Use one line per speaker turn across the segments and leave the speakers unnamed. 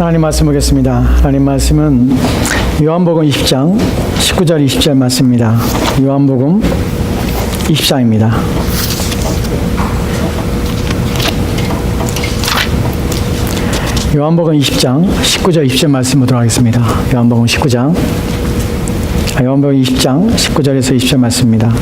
하나님 말씀 보겠습니다. 하나님 말씀은 요한복음 20장 19절 20절 말씀입니다. 요한복음 20장입니다. 요한복음 20장 19절 20절 말씀 보도록 하겠습니다. 요한복음 20장 19절에서 20절 말씀입니다.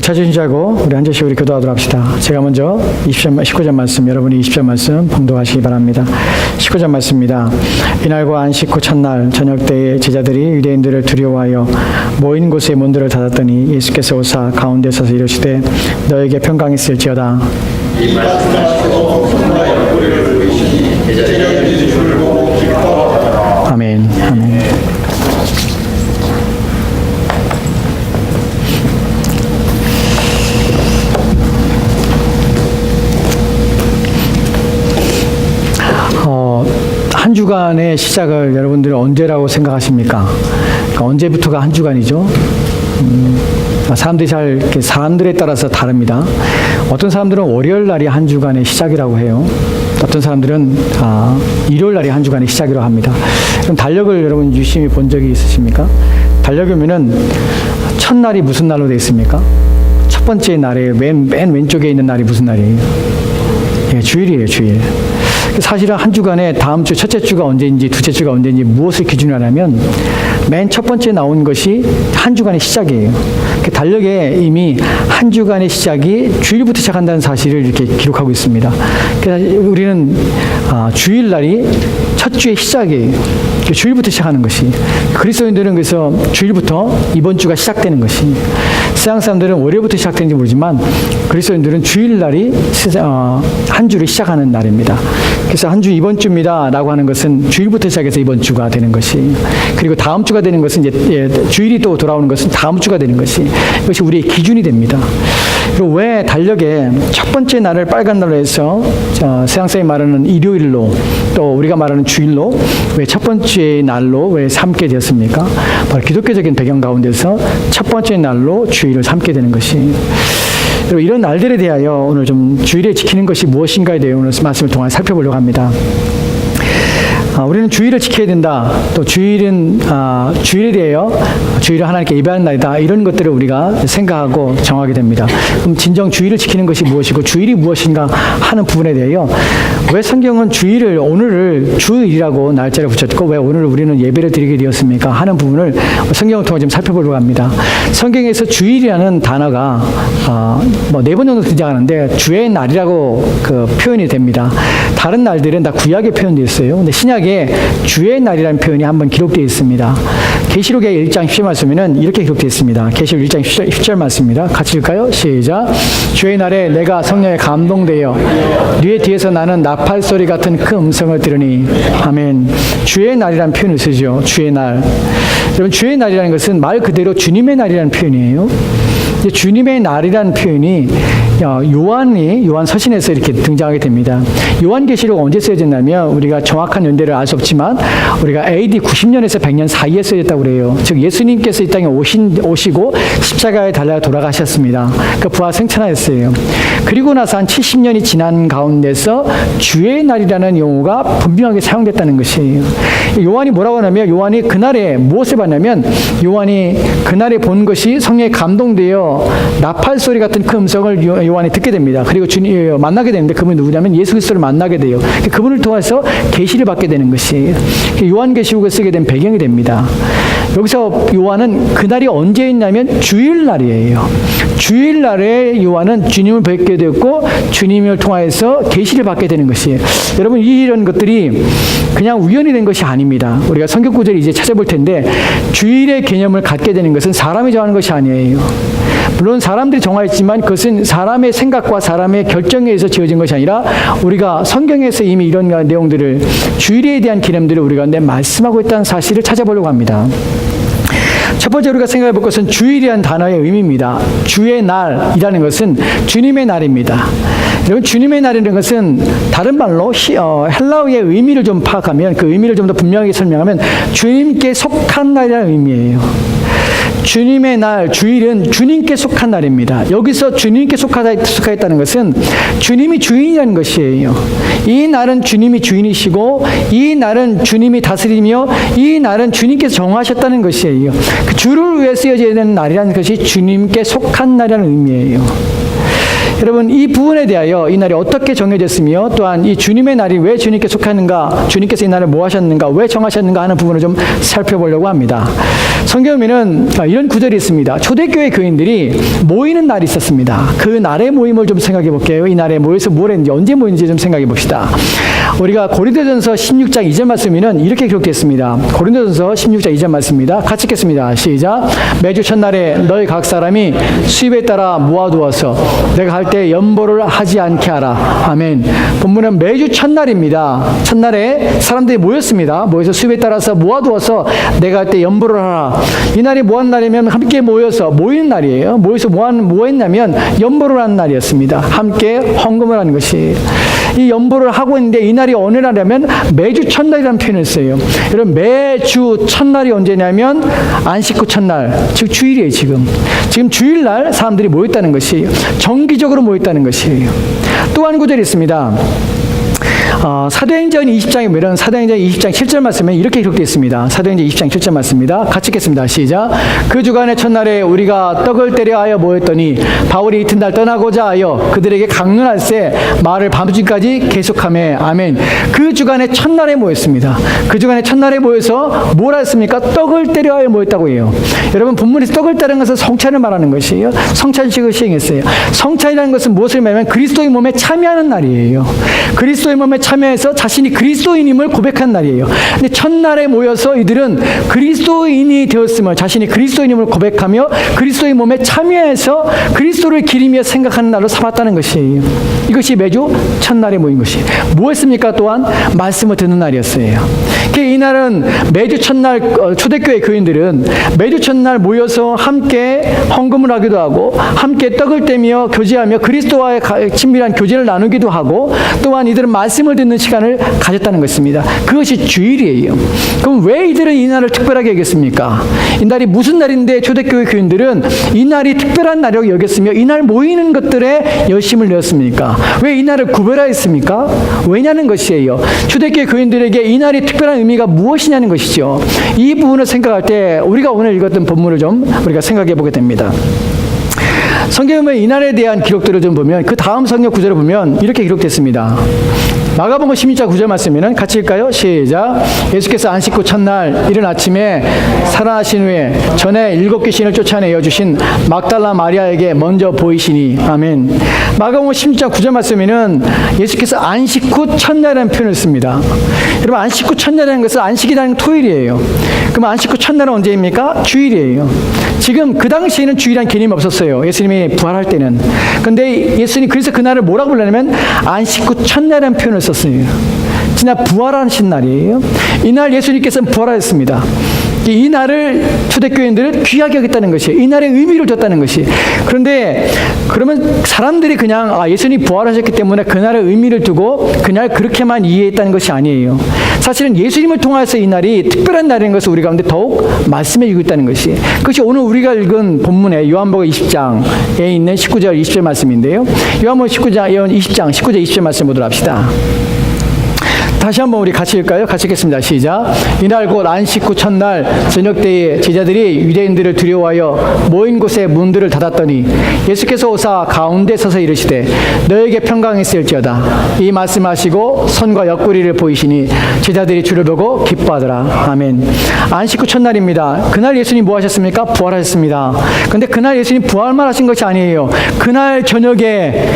찾으신 줄 알고 우리 한 절씩 우리 기도하도록 합시다. 제가 먼저 19절 말씀, 여러분이 20절 말씀 봉독하시기 바랍니다. 19절 말씀입니다. 이날과 안식 후 첫날 저녁 때에 제자들이 유대인들을 두려워하여 모인 곳에 문들을 닫았더니 예수께서 오사 가운데 서서 이르시되 너에게 평강이 있을지어다. 이 말씀하시고 손가락 우리를 부르시니 제자들이 주를 보고 기뻐하더라. 아멘. 아멘. 한 주간의 시작을 여러분들이 언제라고 생각하십니까? 그러니까 언제부터가 한 주간이죠? 사람들에 따라서 다릅니다. 어떤 사람들은 월요일 날이 한 주간의 시작이라고 해요. 어떤 사람들은 일요일 날이 한 주간의 시작이라고 합니다. 그럼 달력을 여러분 유심히 본 적이 있으십니까? 달력이면은 첫날이 무슨 날로 되어 있습니까? 첫 번째 날에 맨 왼쪽에 있는 날이 무슨 날이에요? 예, 주일이에요, 주일. 사실은 한 주간에 다음 주 첫째 주가 언제인지 둘째 주가 언제인지 무엇을 기준으로 하냐면 맨 첫 번째 나온 것이 한 주간의 시작이에요. 달력에 이미 한 주간의 시작이 주일부터 시작한다는 사실을 이렇게 기록하고 있습니다. 그래서 우리는 주일날이 첫 주의 시작이에요. 주일부터 시작하는 것이. 그리스도인들은 그래서 주일부터 이번 주가 시작되는 것이. 서양 사람들은 월요일부터 시작되는지 모르지만 그리스도인들은 주일날이 한 주를 시작하는 날입니다. 그래서 한 주 이번 주입니다 라고 하는 것은 주일부터 시작해서 이번 주가 되는 것이, 그리고 다음 주가 되는 것은 이제 주일이 또 돌아오는 것은 다음 주가 되는 것이, 이것이 우리의 기준이 됩니다. 그리고 왜 달력에 첫 번째 날을 빨간 날로 해서 서양 사람이 말하는 일요일로 또 우리가 말하는 주일로 왜 첫 번째 날로 왜 삼게 되었습니까? 바로 기독교적인 배경 가운데서 첫 번째 날로 주일을 삼게 되는 것이. 그리고 이런 날들에 대하여 오늘 좀 주일에 지키는 것이 무엇인가에 대해 오늘 말씀을 통해 살펴보려고 합니다. 우리는 주일을 지켜야 된다. 또 주일은 주일에 대하여 주일을 하나님께 예배하는 날이다. 이런 것들을 우리가 생각하고 정하게 됩니다. 그럼 진정 주일을 지키는 것이 무엇이고 주일이 무엇인가 하는 부분에 대하여 왜 성경은 주일을 오늘을 주일이라고 날짜를 붙였고 왜 오늘 우리는 예배를 드리게 되었습니까? 하는 부분을 성경을 통해 좀 살펴보려고 합니다. 성경에서 주일이라는 단어가 네 번 정도 등장하는데 주의 날이라고 그 표현이 됩니다. 다른 날들은 다 구약에 표현되어 있어요. 근데 신약에 주의 날이라는 표현이 한번 기록되어 있습니다. 계시록의 1장 10절 말씀에는 이렇게 기록되어 있습니다. 계시록 1장 10절 말씀입니다. 같이 읽을까요? 시작. 주의 날에 내가 성령에 감동되어 네 뒤에서 나는 나팔 소리 같은 큰 음성을 들으니. 아멘. 주의 날이라는 표현을 쓰죠. 주의 날. 여러분, 주의 날이라는 것은 말 그대로 주님의 날이라는 표현이에요. 주님의 날이라는 표현이 요한 서신에서 이렇게 등장하게 됩니다. 요한계시록 언제 쓰여졌냐면 우리가 정확한 연대를 알 수 없지만 우리가 AD 90년에서 100년 사이에 쓰여졌다고 그래요. 즉 예수님께서 이 땅에 오시고 십자가에 달려 돌아가셨습니다. 그 부활 생천하였어요. 그리고 나서 한 70년이 지난 가운데서 주의 날이라는 용어가 분명하게 사용됐다는 것이에요. 요한이 뭐라고 하냐면 요한이 그날에 무엇을 봤냐면 요한이 그날에 본 것이 성령에 감동되어 나팔 소리 같은 큰 음성을 요한이 듣게 됩니다. 그리고 주님 만나게 되는데 그분이 누구냐면 예수 그리스도를 만나게 돼요. 그분을 통해서 계시를 받게 되는 것이 요한계시록을 쓰게 된 배경이 됩니다. 여기서 요한은 그날이 언제였냐면 주일날이에요. 주일날에 요한은 주님을 뵙게 되었고 주님을 통해서 계시를 받게 되는 것이에요. 여러분, 이런 것들이 그냥 우연히 된 것이 아닙니다. 우리가 성경 구절을 이제 찾아볼 텐데 주일의 개념을 갖게 되는 것은 사람이 정하는 것이 아니에요. 물론 사람들이 정하였지만 그것은 사람의 생각과 사람의 결정에 의해서 지어진 것이 아니라 우리가 성경에서 이미 이런 내용들을 주일에 대한 개념들을 우리가 말씀하고 있다는 사실을 찾아보려고 합니다. 첫 번째 우리가 생각해 볼 것은 주일이라는 단어의 의미입니다. 주의 날이라는 것은 주님의 날입니다. 여러분, 주님의 날이라는 것은 다른 말로 헬라어의 의미를 좀 파악하면, 그 의미를 좀 더 분명하게 설명하면 주님께 속한 날이라는 의미예요. 주님의 날, 주일은 주님께 속한 날입니다. 여기서 주님께 속하였다는 것은 주님이 주인이라는 것이에요. 이 날은 주님이 주인이시고, 이 날은 주님이 다스리며, 이 날은 주님께서 정하셨다는 것이에요. 그 주를 위해 쓰여져야 되는 날이라는 것이 주님께 속한 날이라는 의미예요. 여러분, 이 부분에 대하여 이 날이 어떻게 정해졌으며, 또한 이 주님의 날이 왜 주님께 속하는가, 주님께서 이 날을 뭐 하셨는가, 왜 정하셨는가 하는 부분을 좀 살펴보려고 합니다. 성경에 보면 이런 구절이 있습니다. 초대교회 교인들이 모이는 날이 있었습니다. 그 날의 모임을 좀 생각해 볼게요. 이 날에 모여서 뭘 했는지, 언제 모였는지 좀 생각해 봅시다. 우리가 고린도전서 16장 2절 말씀에는 이렇게 기록되어 있습니다. 고린도전서 16장 2절 말씀입니다. 같이 읽겠습니다. 시작. 매주 첫날에 너희 각 사람이 수입에 따라 모아두어서 내가 할 때 연보를 하지 않게 하라. 아멘. 본문은 매주 첫날입니다. 첫날에 사람들이 모였습니다. 모여서 수입에 따라서 모아두어서 내가 할 때 연보를 하라. 이 날이 뭐 하는 날이면 함께 모여서 모이는 날이에요. 모여서 뭐 했냐면 연보를 하는 날이었습니다. 함께 헌금을 하는 것이. 이 연보를 하고 있는데 이 날이 어느 날이냐면 매주 첫날이라는 표현을 써요. 여러분, 매주 첫날이 언제냐면 안식 후 첫날, 즉 주일이에요. 지금 주일날 사람들이 모였다는 것이, 정기적으로 모였다는 것이에요. 또 한 구절이 있습니다. 사도행전 20장에 보면 사도행전 20장 7절 말씀에 이렇게 기록되어 있습니다. 사도행전 20장 7절 말씀입니다. 같이 읽겠습니다. 시작. 그 주간의 첫날에 우리가 떡을 때려 하여 모였더니 바울이 이튿날 떠나고자 하여 그들에게 강론할세 말을 밤중까지 계속하매. 아멘. 그 주간의 첫날에 모였습니다. 그 주간의 첫날에 모여서 뭘 했습니까? 떡을 때려 하여 모였다고 해요. 여러분, 본문에서 떡을 때리는 것은 성찬을 말하는 것이에요. 성찬식을 시행했어요. 성찬이라는 것은 무엇을 말하면 그리스도의 몸에 참여하는 날이에요. 그리스도의 몸에 참여해서 자신이 그리스도인임을 고백한 날이에요. 근데 첫날에 모여서 이들은 그리스도인이 되었음을, 자신이 그리스도인임을 고백하며 그리스도의 몸에 참여해서 그리스도를 기리며 생각하는 날로 삼았다는 것이에요. 이것이 매주 첫날에 모인 것이. 무엇입니까? 또한 말씀을 듣는 날이었어요. 이 날은 매주 첫날, 초대교회 교인들은 매주 첫날 모여서 함께 헌금을 하기도 하고, 함께 떡을 떼며 교제하며 그리스도와의 친밀한 교제를 나누기도 하고, 또한 이들은 말씀을 듣는 시간을 가졌다는 것입니다. 그것이 주일이에요. 그럼 왜 이들은 이 날을 특별하게 여겼습니까? 이 날이 무슨 날인데 초대교회 교인들은 이 날이 특별한 날이라고 여겼으며 이 날 모이는 것들에 열심을 내었습니까? 왜 이 날을 구별하였습니까? 왜냐는 것이에요. 초대교회 교인들에게 이 날이 특별한 의미가 무엇이냐는 것이죠. 이 부분을 생각할 때 우리가 오늘 읽었던 본문을 좀 우리가 생각해 보게 됩니다. 성경에 이 날에 대한 기록들을 좀 보면, 그 다음 성경 구절을 보면 이렇게 기록됐습니다. 마가복음 16장 9절 말씀에는 같이 읽까요? 시작. 예수께서 안식 후 첫날 이른 아침에 살아나신 후에 전에 7귀신을 쫓아내어 주신 막달라 마리아에게 먼저 보이시니. 아멘. 마가복음 16장 9절 말씀에는 예수께서 안식 후 첫날이라는 표현을 씁니다. 여러분, 안식 후 첫날이라는 것은 안식이라는 토요일이에요. 그럼 안식 후 첫날은 언제입니까? 주일이에요. 지금 그 당시에는 주일이라는 개념이 없었어요. 예수님이 부활할 때는. 근데 예수님 그래서 그날을 뭐라고 불렀냐면 안식 후 첫날이라는 표현을 썼어요. 지난 부활하신 날이에요. 이날 예수님께서는 부활하셨습니다. 이 날을 초대교인들은 귀하게 여겼다는 것이에요. 이 날의 의미를 뒀다는 것이. 그런데 그러면 사람들이 그냥 예수님이 부활하셨기 때문에 그날의 의미를 두고 그날 그렇게만 이해했다는 것이 아니에요. 사실은 예수님을 통해서 이 날이 특별한 날인 것을 우리 가운데 더욱 말씀해 주고 있다는 것이. 그것이 오늘 우리가 읽은 본문의 요한복음 20장에 있는 19절 20절 말씀인데요. 요한복음 20장 19절 20절 말씀 보도록 합시다. 다시 한번 우리 같이 읽을까요? 같이 읽겠습니다. 시작. 이날 곧 안식 후 첫날 저녁 때에 제자들이 유대인들을 두려워하여 모인 곳에 문들을 닫았더니 예수께서 오사 가운데 서서 이르시되 너에게 평강이 있을지어다. 이 말씀하시고 손과 옆구리를 보이시니 제자들이 주를 보고 기뻐하더라. 아멘. 안식 후 첫날입니다. 그날 예수님 뭐 하셨습니까? 부활하셨습니다. 그런데 그날 예수님 부활만 하신 것이 아니에요. 그날 저녁에,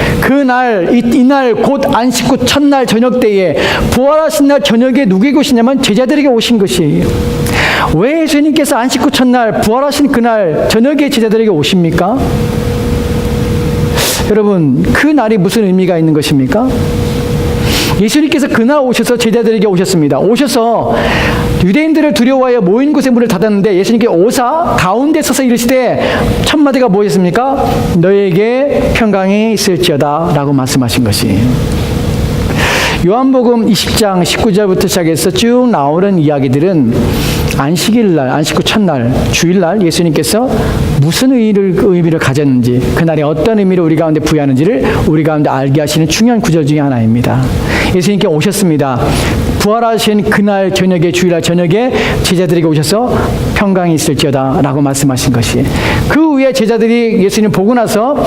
이날 곧 안식 후 첫날 저녁 때에 부활하신 날 저녁에 누구에게 오시냐면 제자들에게 오신 것이에요. 왜 예수님께서 안식 후 첫날 부활하신 그날 저녁에 제자들에게 오십니까? 여러분, 그 날이 무슨 의미가 있는 것입니까? 예수님께서 그날 오셔서 제자들에게 오셨습니다. 오셔서 유대인들을 두려워하여 모인 곳에 문을 닫았는데 예수님께 오사 가운데 서서 이르시되 첫 마디가 무엇이었습니까? 너에게 평강이 있을지어다 라고 말씀하신 것이. 요한복음 20장 19절부터 시작해서 쭉 나오는 이야기들은 안식일날, 안식구 첫날, 주일날 예수님께서 무슨 의미를 가졌는지, 그날에 어떤 의미를 우리 가운데 부여하는지를 우리 가운데 알게 하시는 중요한 구절 중에 하나입니다. 예수님께 오셨습니다. 부활하신 그날 저녁에, 주일날 저녁에 제자들에게 오셔서 평강이 있을지어다 라고 말씀하신 것이. 그 후에 제자들이 예수님 보고 나서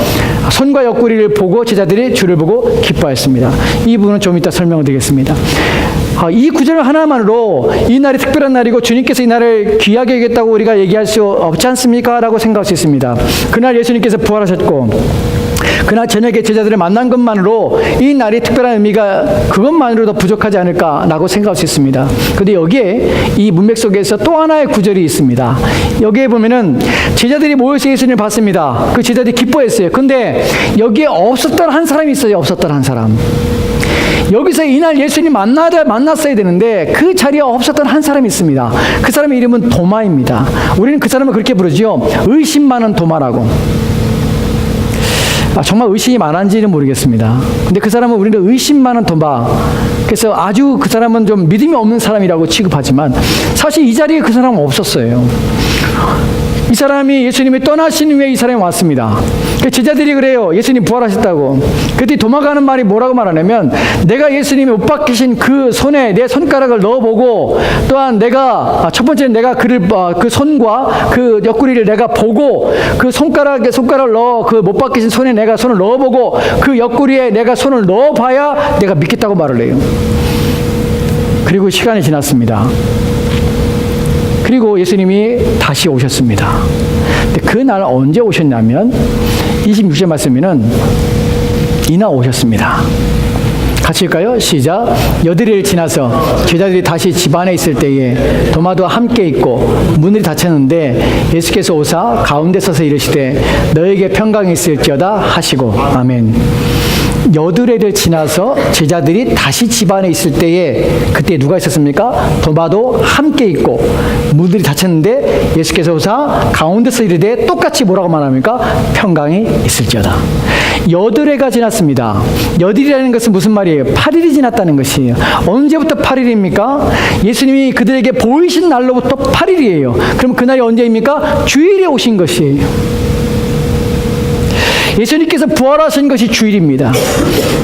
손과 옆구리를 보고 제자들이 주를 보고 기뻐했습니다. 이 부분은 좀 이따 설명을 드리겠습니다. 이 구절 하나만으로 이 날이 특별한 날이고 주님께서 이 날을 귀하게 여겼다고 우리가 얘기할 수 없지 않습니까? 라고 생각할 수 있습니다. 그날 예수님께서 부활하셨고 그날 저녁에 제자들을 만난 것만으로 이 날이 특별한 의미가 그것만으로도 부족하지 않을까라고 생각할 수 있습니다. 그런데 여기에 이 문맥 속에서 또 하나의 구절이 있습니다. 여기에 보면은 제자들이 모여서 예수님을 봤습니다. 그 제자들이 기뻐했어요. 근데 여기에 없었던 한 사람이 있어요. 없었던 한 사람. 여기서 이날 예수님 만났어야 되는데 그 자리에 없었던 한 사람이 있습니다. 그 사람의 이름은 도마입니다. 우리는 그 사람을 그렇게 부르죠. 의심 많은 도마라고. 정말 의심이 많은지는 모르겠습니다. 근데 그 사람은 우리는 의심 많은 도마. 그래서 아주 그 사람은 좀 믿음이 없는 사람이라고 취급하지만 사실 이 자리에 그 사람은 없었어요. 이 사람이 예수님이 떠나신 후에 이 사람이 왔습니다. 제자들이 그래요. 예수님 부활하셨다고. 그때 도마가 하는 말이 뭐라고 말하냐면 내가 예수님이 못 박히신 그 손에 내 손가락을 넣어보고 또한 내가 첫번째는 내가 그 손과 그 옆구리를 내가 보고 그 손가락을 넣어 그 못 박히신 손에 내가 손을 넣어보고 그 옆구리에 내가 손을 넣어봐야 내가 믿겠다고 말을 해요. 그리고 시간이 지났습니다. 그리고 예수님이 다시 오셨습니다. 근데 그날 언제 오셨냐면 26절 말씀에는 이날 오셨습니다. 같이 읽까요? 시작. 여드리를 지나서 제자들이 다시 집 안에 있을 때에 도마도 함께 있고 문들이 닫혔는데 예수께서 오사 가운데 서서 이르시되 너에게 평강이 있을지어다 하시고. 아멘. 여드레를 지나서 제자들이 다시 집 안에 있을 때에 그때 누가 있었습니까? 도마도 함께 있고 문들이 닫혔는데 예수께서 오사 가운데서 이르되 똑같이 뭐라고 말합니까? 평강이 있을지어다. 여드레가 지났습니다. 여드레라는 것은 무슨 말이에요? 8일이 지났다는 것이에요. 언제부터 8일입니까? 예수님이 그들에게 보이신 날로부터 8일이에요. 그럼 그날이 언제입니까? 주일에 오신 것이에요. 예수님께서 부활하신 것이 주일입니다.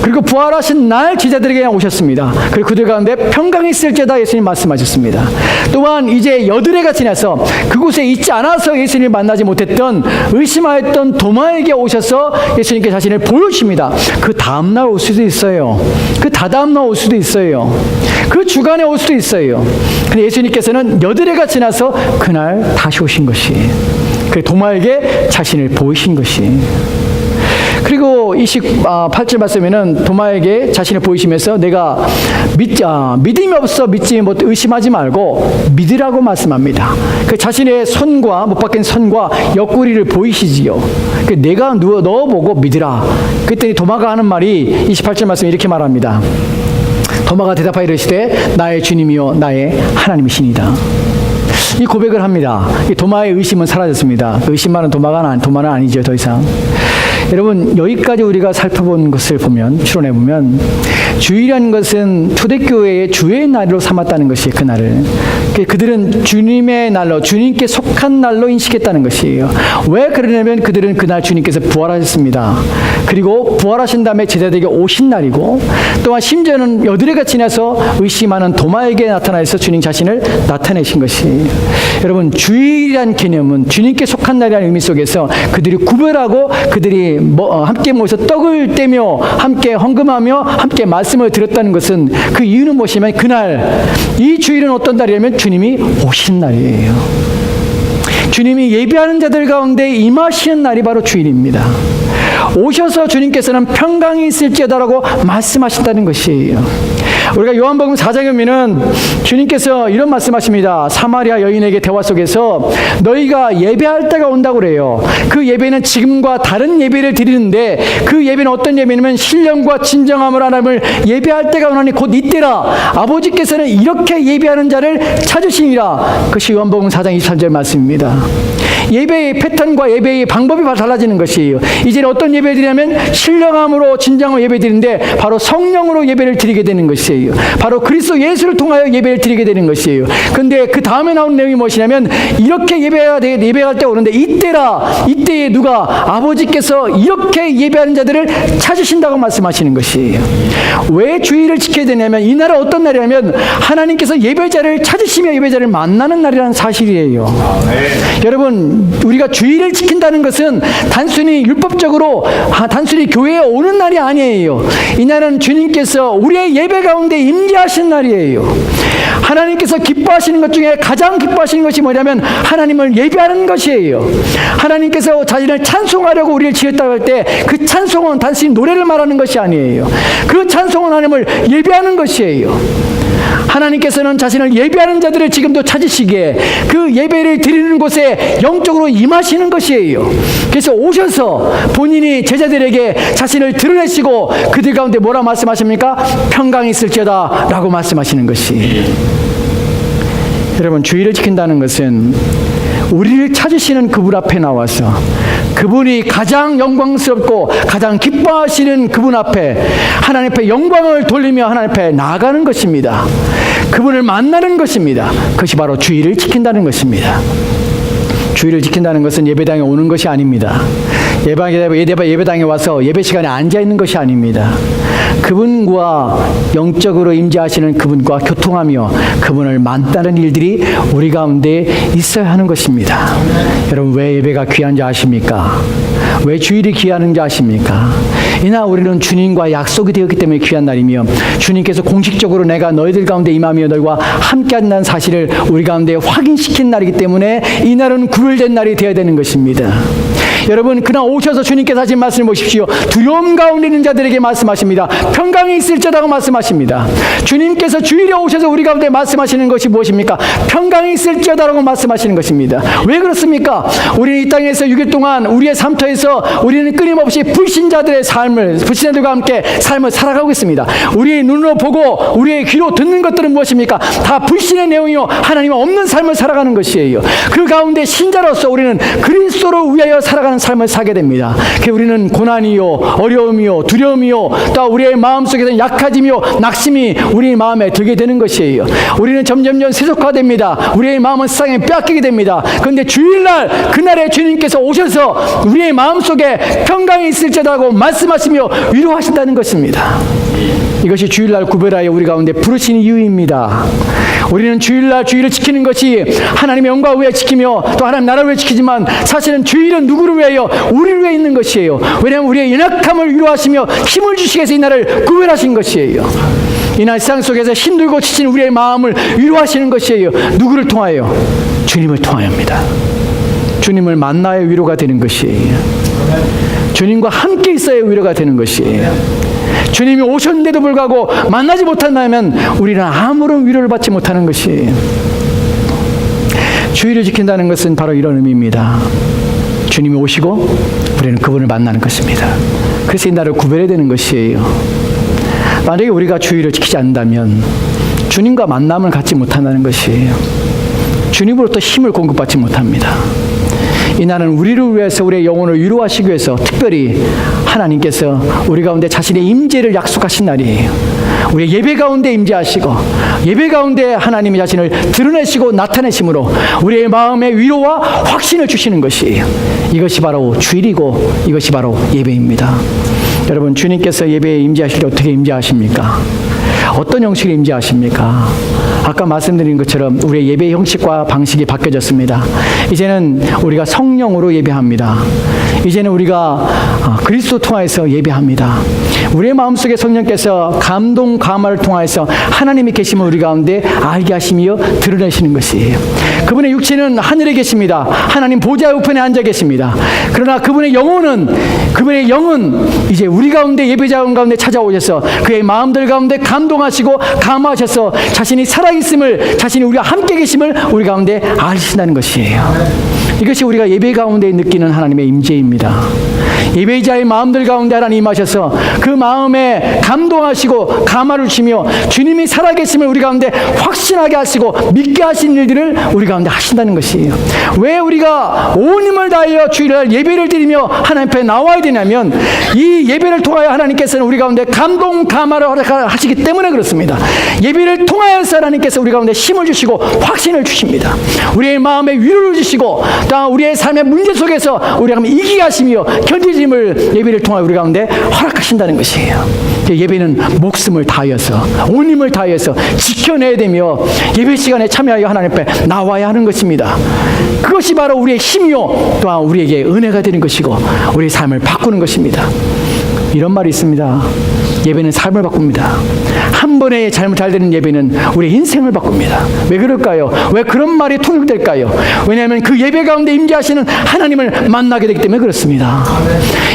그리고 부활하신 날 제자들에게 오셨습니다. 그리고 그들 가운데 평강이 있을지어다 예수님 말씀하셨습니다. 또한 이제 여드레가 지나서 그곳에 있지 않아서 예수님을 만나지 못했던 의심하였던 도마에게 오셔서 예수님께 자신을 보여주십니다. 그 다음날 올 수도 있어요. 그 다다음날 올 수도 있어요. 그 주간에 올 수도 있어요. 근데 예수님께서는 여드레가 지나서 그날 다시 오신 것이에요. 그 도마에게 자신을 보이신 것이에요. 그리고 28절 말씀에는 도마에게 자신을 보이시면서 내가 믿음이 없어 믿지 못 의심하지 말고 믿으라고 말씀합니다. 그 자신의 손과 못 박힌 손과 옆구리를 보이시지요. 내가 넣어보고 믿으라. 그랬더니 도마가 하는 말이 28절 말씀에 이렇게 말합니다. 도마가 대답하여 이르시되 나의 주님이요 나의 하나님이시니이다. 이 고백을 합니다. 이 도마의 의심은 사라졌습니다. 의심 많은 도마는 아니죠, 더 이상. 여러분, 여기까지 우리가 살펴본 것을 보면, 추론해 보면, 주일이라는 것은 초대교회의 주의 날로 삼았다는 것이에요, 그날을. 그들은 주님의 날로, 주님께 속한 날로 인식했다는 것이에요. 왜 그러냐면 그들은 그날 주님께서 부활하셨습니다. 그리고 부활하신 다음에 제자들에게 오신 날이고, 또한 심지어는 여드레가 지나서 의심하는 도마에게 나타나서 주님 자신을 나타내신 것이에요. 여러분, 주일이라는 개념은 주님께 속한 날이라는 의미 속에서 그들이 구별하고 그들이 함께 모여서 떡을 떼며 함께 헌금하며 함께 말씀을 들었다는 것은 그 이유는 무엇이냐면 그날 이 주일은 어떤 날이냐면 주님이 오신 날이에요. 주님이 예배하는 자들 가운데 임하시는 날이 바로 주일입니다. 오셔서 주님께서는 평강이 있을지어다라고 말씀하신다는 것이에요. 우리가 요한복음 4장에 보면은 주님께서 이런 말씀하십니다. 사마리아 여인에게 대화 속에서 너희가 예배할 때가 온다고 그래요. 그 예배는 지금과 다른 예배를 드리는데 그 예배는 어떤 예배냐면 신령과 진정함으로 하나님을 예배할 때가 오나니 곧 이때라. 아버지께서는 이렇게 예배하는 자를 찾으시니라. 그것이 요한복음 4장 23절 말씀입니다. 예배의 패턴과 예배의 방법이 달라지는 것이에요. 이제는 어떤 예배를 드리냐면 신령함으로 진정함으로 예배 드리는데 바로 성령으로 예배를 드리게 되는 것이에요. 바로 그리스도 예수를 통하여 예배를 드리게 되는 것이에요. 그런데 그 다음에 나오는 내용이 무엇이냐면 이렇게 예배할 때 오는데 이때라. 이때에 누가 아버지께서 이렇게 예배하는 자들을 찾으신다고 말씀하시는 것이에요. 왜 주의를 지켜야 되냐면 이 날은 어떤 날이냐면 하나님께서 예배자를 찾으시며 예배자를 만나는 날이라는 사실이에요. 여러분, 우리가 주의를 지킨다는 것은 단순히 율법적으로 단순히 교회에 오는 날이 아니에요. 이 날은 주님께서 우리의 예배 가운데 임재하신 날이에요. 하나님께서 기뻐하시는 것 중에 가장 기뻐하시는 것이 뭐냐면 하나님을 예배하는 것이에요. 하나님께서 자신을 찬송하려고 우리를 지었다고 할 때 그 찬송은 단순히 노래를 말하는 것이 아니에요. 그 찬송은 하나님을 예배하는 것이에요. 하나님께서는 자신을 예배하는 자들을 지금도 찾으시기에 그 예배를 드리는 곳에 영적으로 임하시는 것이에요. 그래서 오셔서 본인이 제자들에게 자신을 드러내시고 그들 가운데 뭐라 말씀하십니까? 평강이 있을지어다 라고 말씀하시는 것이. 여러분, 주의를 지킨다는 것은 우리를 찾으시는 그분 앞에 나와서 그분이 가장 영광스럽고 가장 기뻐하시는 그분 앞에 하나님 앞에 영광을 돌리며 하나님 앞에 나아가는 것입니다. 그분을 만나는 것입니다. 그것이 바로 주의를 지킨다는 것입니다. 주의를 지킨다는 것은 예배당에 오는 것이 아닙니다. 예배당에 와서 예배 시간에 앉아 있는 것이 아닙니다. 그분과 영적으로 임재하시는 그분과 교통하며 그분을 만나는 일들이 우리 가운데 있어야 하는 것입니다. 여러분, 왜 예배가 귀한 줄 아십니까? 왜 주일이 귀한 줄 아십니까? 이날 우리는 주님과 약속이 되었기 때문에 귀한 날이며 주님께서 공식적으로 내가 너희들 가운데 임하며 너희와 함께 한다는 사실을 우리 가운데 확인시킨 날이기 때문에 이 날은 구별된 날이 되어야 되는 것입니다. 여러분, 그날 오셔서 주님께서 하신 말씀을 보십시오. 두려움 가운데 있는 자들에게 말씀하십니다. 평강이 있을지어다고 말씀하십니다. 주님께서 주일에 오셔서 우리 가운데 말씀하시는 것이 무엇입니까? 평강이 있을지어다라고 말씀하시는 것입니다. 왜 그렇습니까? 우리는 이 땅에서 6일 동안 우리의 삶터에서 우리는 끊임없이 불신자들의 삶을, 불신자들과 함께 삶을 살아가고 있습니다. 우리의 눈으로 보고 우리의 귀로 듣는 것들은 무엇입니까? 다 불신의 내용이요 하나님 없는 삶을 살아가는 것이에요. 그 가운데 신자로서 우리는 그리스도를 위하여 살아가는 삶을 살게 됩니다. 우리는 고난이요, 어려움이요, 두려움이요, 또 우리의 마음속에서 약해짐이요, 낙심이 우리 마음에 들게 되는 것이에요. 우리는 점점점 세속화됩니다. 우리의 마음은 세상에 빼앗기게 됩니다. 그런데 주일날, 그날에 주님께서 오셔서 우리의 마음속에 평강이 있을지라고 말씀하시며 위로하신다는 것입니다. 이것이 주일날 구별하여 우리 가운데 부르신 이유입니다. 우리는 주일날 주일을 지키는 것이 하나님의 영광을 위해 지키며 또 하나님 나라를 위해 지키지만 사실은 주일은 누구를 위하여? 우리를 위해 있는 것이에요. 왜냐하면 우리의 연약함을 위로하시며 힘을 주시기 위해서 이 날을 구별하신 것이에요. 이날 세상 속에서 힘들고 지친 우리의 마음을 위로하시는 것이에요. 누구를 통하여? 주님을 통하여입니다. 주님을 만나야 위로가 되는 것이에요. 주님과 함께 있어야 위로가 되는 것이에요. 주님이 오셨는데도 불구하고 만나지 못한다면 우리는 아무런 위로를 받지 못하는 것이에요. 주의를 지킨다는 것은 바로 이런 의미입니다. 주님이 오시고 우리는 그분을 만나는 것입니다. 그래서 이 날을 구별해야 되는 것이에요. 만약에 우리가 주의를 지키지 않는다면 주님과 만남을 갖지 못한다는 것이에요. 주님으로부터 힘을 공급받지 못합니다. 이 날은 우리를 위해서 우리의 영혼을 위로하시기 위해서 특별히 하나님께서 우리 가운데 자신의 임재를 약속하신 날이에요. 우리의 예배 가운데 임재하시고 예배 가운데 하나님의 자신을 드러내시고 나타내심으로 우리의 마음의 위로와 확신을 주시는 것이에요. 이것이 바로 주일이고 이것이 바로 예배입니다. 여러분, 주님께서 예배에 임재하실 때 어떻게 임재하십니까? 어떤 형식으로 임재하십니까? 아까 말씀드린 것처럼 우리의 예배 형식과 방식이 바뀌어졌습니다. 이제는 우리가 성령으로 예배합니다. 이제는 우리가 그리스도 통하여서 예배합니다. 우리의 마음속에 성령께서 감동 감화를 통하여서 하나님이 계심을 우리 가운데 알게 하시며 드러내시는 것이에요. 그분의 육체는 하늘에 계십니다. 하나님 보좌 우편에 앉아 계십니다. 그러나 그분의 영은 이제 우리 가운데 예배자 가운데 찾아오셔서 그의 마음들 가운데 감동하시고 감화하셔서 자신이 살아있음을, 자신이 우리와 함께 계심을 우리 가운데 아신다는 것이에요. 이것이 우리가 예배 가운데 느끼는 하나님의 임재입니다. 예배자의 마음들 가운데 하나님 임하셔서 그 마음에 감동하시고 감화를 주시며 주님이 살아계심을 우리 가운데 확신하게 하시고 믿게 하신 일들을 우리 가운데 하신다는 것이에요. 왜 우리가 온 힘을 다하여 주일날 예배를 드리며 하나님 앞에 나와야 되냐면 이 예배를 통하여 하나님께서는 우리 가운데 감동 감화를 하시기 때문에 그렇습니다. 예배를 통하여서 하나님께서 우리 가운데 힘을 주시고 확신을 주십니다. 우리의 마음에 위로를 주시고 또 우리의 삶의 문제 속에서 우리가 이기게 하시며 견디짐을 예배를 통하여 우리 가운데 허락하신다는 것이에요. 예배는 목숨을 다하여서 온 힘을 다하여서 지켜내야 되며 예배 시간에 참여하여 하나님 앞에 나와야 하는 것입니다. 그것이 바로 우리의 힘이요 또한 우리에게 은혜가 되는 것이고 우리의 삶을 바꾸는 것입니다. 이런 말이 있습니다. 예배는 삶을 바꿉니다. 한 번에 잘 되는 예배는 우리의 인생을 바꿉니다. 왜 그럴까요? 왜 그런 말이 통용될까요? 왜냐하면 그 예배 가운데 임재하시는 하나님을 만나게 되기 때문에 그렇습니다.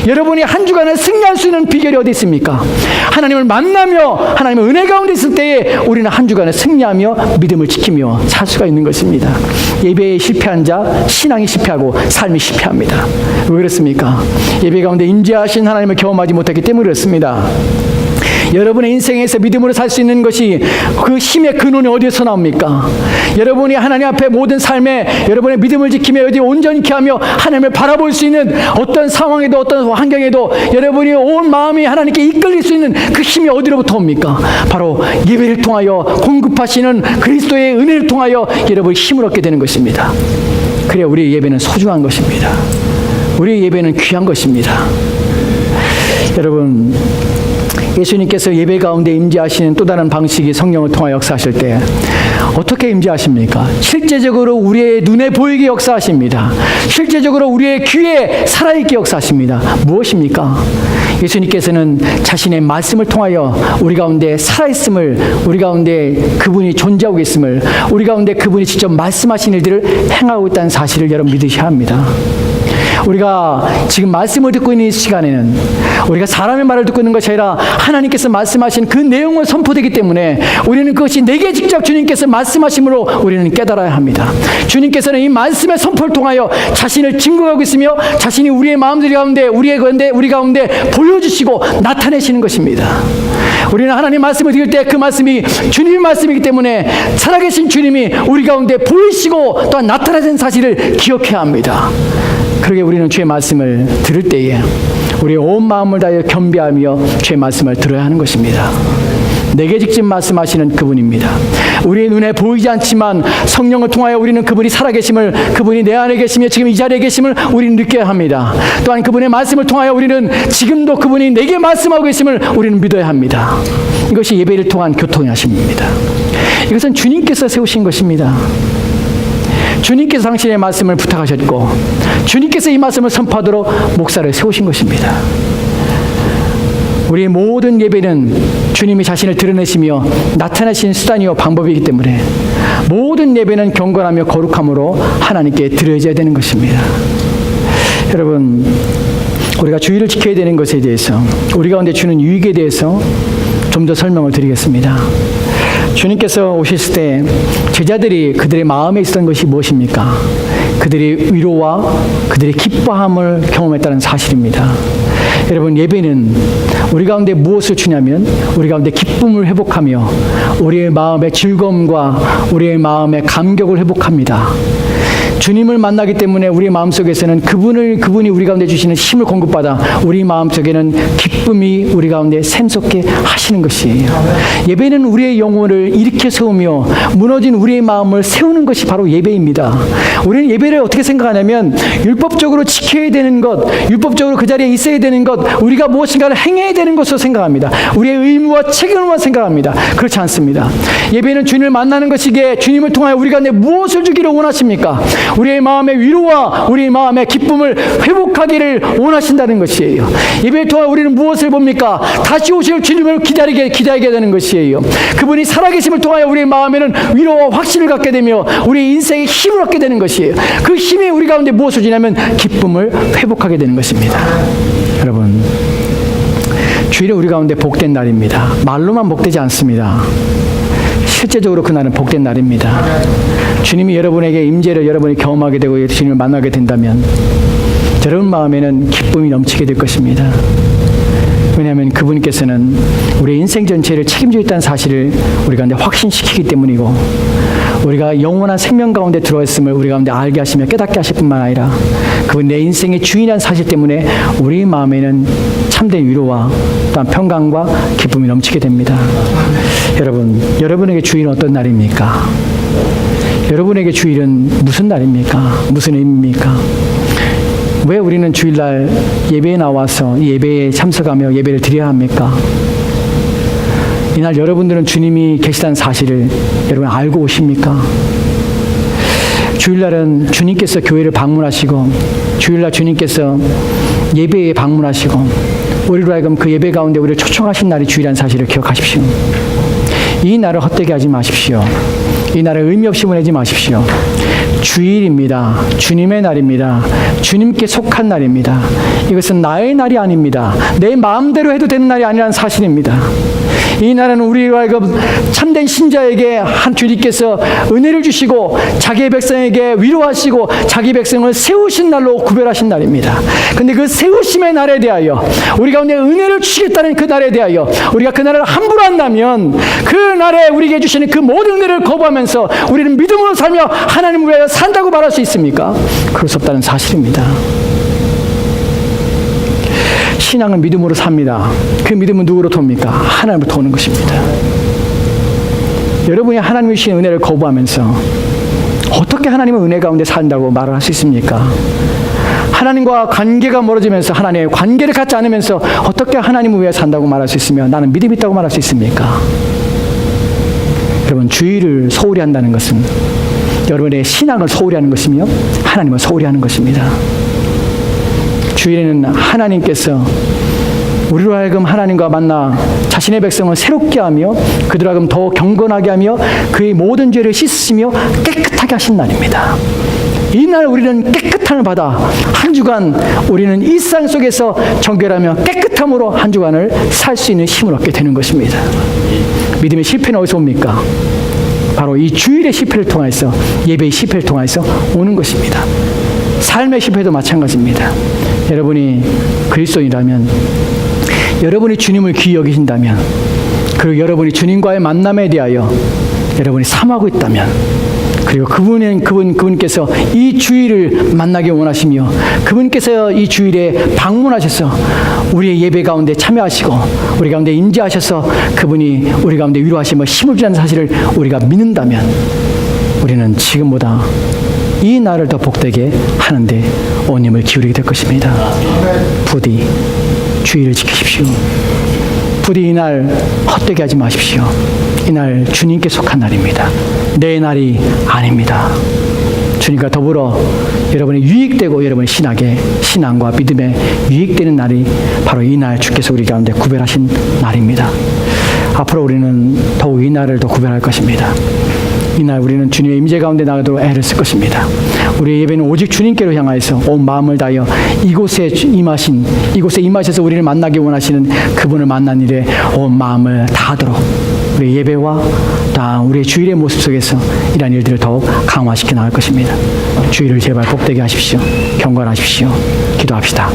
여러분이 한 주간을 승리할 수 있는 비결이 어디 있습니까? 하나님을 만나며 하나님의 은혜 가운데 있을 때에 우리는 한 주간을 승리하며 믿음을 지키며 살 수가 있는 것입니다. 예배에 실패한 자 신앙이 실패하고 삶이 실패합니다. 왜 그렇습니까? 예배 가운데 임재하신 하나님을 경험하지 못했기 때문에 그렇습니다. 여러분의 인생에서 믿음으로 살 수 있는 것이 그 힘의 근원이 어디에서 나옵니까? 여러분이 하나님 앞에 모든 삶에 여러분의 믿음을 지키며 어디 온전히 하며 하나님을 바라볼 수 있는 어떤 상황에도 어떤 환경에도 여러분이 온 마음이 하나님께 이끌릴 수 있는 그 힘이 어디로부터 옵니까? 바로 예배를 통하여 공급하시는 그리스도의 은혜를 통하여 여러분이 힘을 얻게 되는 것입니다. 그래야 우리의 예배는 소중한 것입니다. 우리의 예배는 귀한 것입니다. 여러분, 예수님께서 예배 가운데 임재하시는 또 다른 방식이 성령을 통하여 역사하실 때 어떻게 임재하십니까? 실제적으로 우리의 눈에 보이게 역사하십니다. 실제적으로 우리의 귀에 살아있게 역사하십니다. 무엇입니까? 예수님께서는 자신의 말씀을 통하여 우리 가운데 살아있음을, 우리 가운데 그분이 존재하고 있음을, 우리 가운데 그분이 직접 말씀하신 일들을 행하고 있다는 사실을 여러분 믿으셔야 합니다. 우리가 지금 말씀을 듣고 있는 이 시간에는 우리가 사람의 말을 듣고 있는 것이 아니라 하나님께서 말씀하신 그 내용을 선포되기 때문에 우리는 그것이 내게 직접 주님께서 말씀하심으로 우리는 깨달아야 합니다. 주님께서는 이 말씀의 선포를 통하여 자신을 증거하고 있으며 자신이 우리의 마음들 가운데 우리 가운데 보여주시고 나타내시는 것입니다. 우리는 하나님 말씀을 들을 때 그 말씀이 주님의 말씀이기 때문에 살아계신 주님이 우리 가운데 보이시고 또한 나타나는 사실을 기억해야 합니다. 그러게 우리는 주의 말씀을 들을 때에 우리의 온 마음을 다하여 겸비하며 주의 말씀을 들어야 하는 것입니다. 내게 직접 말씀하시는 그분입니다. 우리의 눈에 보이지 않지만 성령을 통하여 우리는 그분이 살아계심을, 그분이 내 안에 계시며 지금 이 자리에 계심을 우리는 느껴야 합니다. 또한 그분의 말씀을 통하여 우리는 지금도 그분이 내게 말씀하고 계심을 우리는 믿어야 합니다. 이것이 예배를 통한 교통의 하심입니다. 이것은 주님께서 세우신 것입니다. 주님께서 당신의 말씀을 부탁하셨고 주님께서 이 말씀을 선포하도록 목사를 세우신 것입니다. 우리의 모든 예배는 주님이 자신을 드러내시며 나타내신 수단이요 방법이기 때문에 모든 예배는 경건하며 거룩함으로 하나님께 드려져야 되는 것입니다. 여러분, 우리가 주의를 지켜야 되는 것에 대해서, 우리 가운데 주는 유익에 대해서 좀 더 설명을 드리겠습니다. 주님께서 오셨을 때 제자들이 그들의 마음에 있었던 것이 무엇입니까? 그들의 위로와 그들의 기뻐함을 경험했다는 사실입니다. 여러분, 예배는 우리 가운데 무엇을 주냐면 우리 가운데 기쁨을 회복하며 우리의 마음의 즐거움과 우리의 마음의 감격을 회복합니다. 주님을 만나기 때문에 우리 마음속에서는 그분이 우리 가운데 주시는 힘을 공급받아 우리 마음속에는 기쁨이 우리 가운데 샘솟게 하시는 것이에요. 예배는 우리의 영혼을 일으켜 세우며 무너진 우리의 마음을 세우는 것이 바로 예배입니다. 우리는 예배를 어떻게 생각하냐면 율법적으로 지켜야 되는 것, 율법적으로 그 자리에 있어야 되는 것, 우리가 무엇인가를 행해야 되는 것으로 생각합니다. 우리의 의무와 책임만 생각합니다. 그렇지 않습니다. 예배는 주님을 만나는 것이기에 주님을 통하여 우리 가운데 무엇을 주기를 원하십니까? 우리의 마음의 위로와 우리의 마음의 기쁨을 회복하기를 원하신다는 것이에요. 예배를 통하여 우리는 무엇을 봅니까? 다시 오실 주님을 기다리게 되는 것이에요. 그분이 살아계심을 통하여 우리의 마음에는 위로와 확신을 갖게 되며 우리의 인생에 힘을 얻게 되는 것이에요. 그 힘이 우리 가운데 무엇을 주냐면 기쁨을 회복하게 되는 것입니다. 여러분, 주일은 우리 가운데 복된 날입니다. 말로만 복되지 않습니다. 실제적으로 그날은 복된 날입니다. 주님이 여러분에게 임재를 여러분이 경험하게 되고 주님을 만나게 된다면 여러분 마음에는 기쁨이 넘치게 될 것입니다. 왜냐하면 그분께서는 우리의 인생 전체를 책임지고 있다는 사실을 우리 가운데 확신시키기 때문이고, 우리가 영원한 생명 가운데 들어있음을 우리 가운데 알게 하시며 깨닫게 하실 뿐만 아니라 그분 내 인생의 주인이라는 사실 때문에 우리 마음에는 참된 위로와 또한 평강과 기쁨이 넘치게 됩니다. 여러분, 여러분에게 주일은 어떤 날입니까? 여러분에게 주일은 무슨 날입니까? 무슨 의미입니까? 왜 우리는 주일날 예배에 나와서 이 예배에 참석하며 예배를 드려야 합니까? 이날 여러분들은 주님이 계시다는 사실을 여러분 알고 오십니까? 주일날은 주님께서 교회를 방문하시고, 주일날 주님께서 예배에 방문하시고, 우리로 하여금 그 예배 가운데 우리를 초청하신 날이 주일이라는 사실을 기억하십시오. 이 날을 헛되게 하지 마십시오. 이 날을 의미 없이 보내지 마십시오. 주일입니다. 주님의 날입니다. 주님께 속한 날입니다. 이것은 나의 날이 아닙니다. 내 마음대로 해도 되는 날이 아니라는 사실입니다. 이 날은 우리와 하여금 참된 신자에게 한 주님께서 은혜를 주시고 자기의 백성에게 위로하시고 자기 백성을 세우신 날로 구별하신 날입니다. 그런데 그 세우심의 날에 대하여 우리 가운데 은혜를 주시겠다는 그 날에 대하여 우리가 그 날을 함부로 한다면 그 날에 우리에게 주시는 그 모든 은혜를 거부하면서 우리는 믿음으로 살며 하나님을 위하여 산다고 말할 수 있습니까? 그럴 수 없다는 사실입니다. 신앙은 믿음으로 삽니다. 그 믿음은 누구로 돕니까? 하나님으로 도는 것입니다. 여러분이 하나님이 주신 은혜를 거부하면서 어떻게 하나님의 은혜 가운데 산다고 말을 할 수 있습니까? 하나님과 관계가 멀어지면서 하나님의 관계를 갖지 않으면서 어떻게 하나님을 위해 산다고 말할 수 있으며 나는 믿음이 있다고 말할 수 있습니까? 여러분, 주의를 소홀히 한다는 것은 여러분의 신앙을 소홀히 하는 것이며 하나님을 소홀히 하는 것입니다. 주일에는 하나님께서 우리로 하여금 하나님과 만나 자신의 백성을 새롭게 하며 그들로 하여금 더 경건하게 하며 그의 모든 죄를 씻으시며 깨끗하게 하신 날입니다. 이날 우리는 깨끗함을 받아 한 주간 우리는 일상 속에서 정결하며 깨끗함으로 한 주간을 살 수 있는 힘을 얻게 되는 것입니다. 믿음의 실패는 어디서 옵니까? 바로 이 주일의 실패를 통해서, 예배의 실패를 통해서 오는 것입니다. 삶의 실패도 마찬가지입니다. 여러분이 그리스도인이라면, 여러분이 주님을 귀히 여기신다면, 그리고 여러분이 주님과의 만남에 대하여 여러분이 삼하고 있다면, 그리고 그분께서 이 주일을 만나기 원하시며 그분께서 이 주일에 방문하셔서 우리의 예배 가운데 참여하시고 우리 가운데 임재하셔서 그분이 우리 가운데 위로하시며 힘을 주는 사실을 우리가 믿는다면 우리는 지금보다 이 날을 더 복되게 하는데 온 힘을 기울이게 될 것입니다. 부디 주일을 지키십시오. 부디 이날 헛되게 하지 마십시오. 이날 주님께 속한 날입니다. 내 날이 아닙니다. 주님과 더불어 여러분이 유익되고 여러분의 신앙과 믿음에 유익되는 날이 바로 이 날 주께서 우리 가운데 구별하신 날입니다. 앞으로 우리는 더욱 이 날을 더 구별할 것입니다. 이날 우리는 주님의 임재 가운데 나가도록 애를 쓸 것입니다. 우리의 예배는 오직 주님께로 향하여서 온 마음을 다하여 이곳에 임하셔서 우리를 만나기 원하시는 그분을 만난 일에 온 마음을 다하도록 우리의 예배와 다 우리의 주일의 모습 속에서 이러한 일들을 더욱 강화시켜 나갈 것입니다. 주일을 제발 복되게 하십시오. 경건하십시오. 기도합시다.